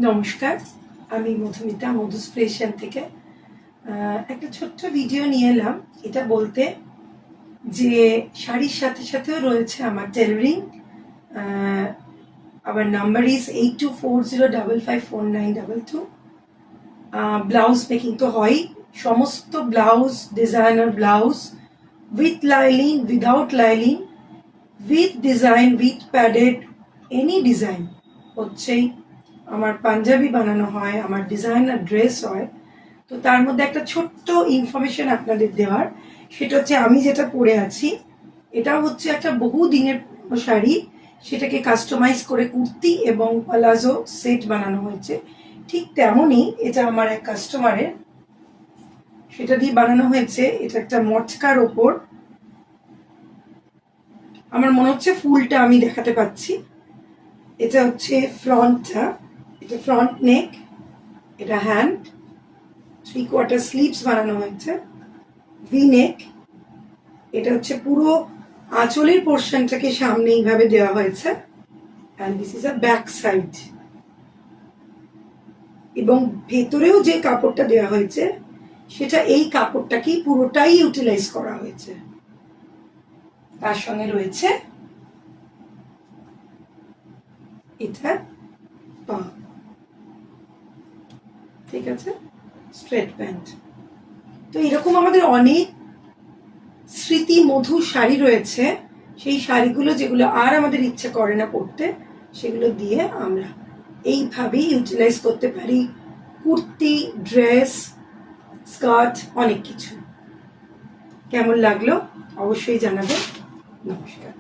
নমস্কার, আমি মধুমিতা মধুস ক্রিয়েশন থেকে একটা ছোট্ট ভিডিও নিয়ে এলাম এটা বলতে যে শাড়ির সাথে সাথেও রয়েছে আমার টেলারিং। আমার নাম্বার ইজ 8240554922। ব্লাউজ মেকিং তো হয়, সমস্ত blouse, designer blouse with লাইলিং, without লাইলিং, with design, with padded, any design হচ্ছেই। আমার পাঞ্জাবি বানানো হয়, আমার ডিজাইনার ড্রেস হয়। তো তার মধ্যে একটা ছোট্ট ইনফরমেশন আপনাদের দেওয়ার, সেটা হচ্ছে আমি যেটা পরে আছি এটা হচ্ছে একটা বহু দিনের পুরনো শাড়ি। সেটাকে কাস্টমাইজ করে কুর্তি এবং পালাজো সেট বানানো হয়েছে। ঠিক তেমনই এটা আমার এক কাস্টমারের, সেটা দিয়ে বানানো হয়েছে। এটা একটা মটকার ওপর, আমার মনে হচ্ছে ফুলটা আমি দেখাতে পাচ্ছি। এটা হচ্ছে ফ্রন্টটা, এটা ফ্রন্ট নেক, এটা হ্যান্ড, 3/4 স্লিভস বানানো হয়েছে, ভি নেক। এটা হচ্ছে পুরো আঁচলের পোর্শনটাকে সামনে এইভাবে দেওয়া হয়েছে, and this is a back side. এবং ভেতরেও যে কাপড়টা দেওয়া হয়েছে সেটা এই কাপড়টাকেই পুরোটাই ইউটিলাইজ করা হয়েছে। তার সঙ্গে রয়েছে এটা পা, ঠিক আছে, স্ট্রেট প্যান্ট। তো এরকম আমাদের অনেক স্মৃতি মধুর শাড়ি রয়েছে। সেই শাড়িগুলো যেগুলো আর আমাদের ইচ্ছে করে না পরতে, সেগুলো দিয়ে আমরা এইভাবেই ইউটিলাইজ করতে পারি কুর্তি, ড্রেস, স্কার্ট, অনেক কিছু। কেমন লাগলো অবশ্যই জানাবেন। নমস্কার।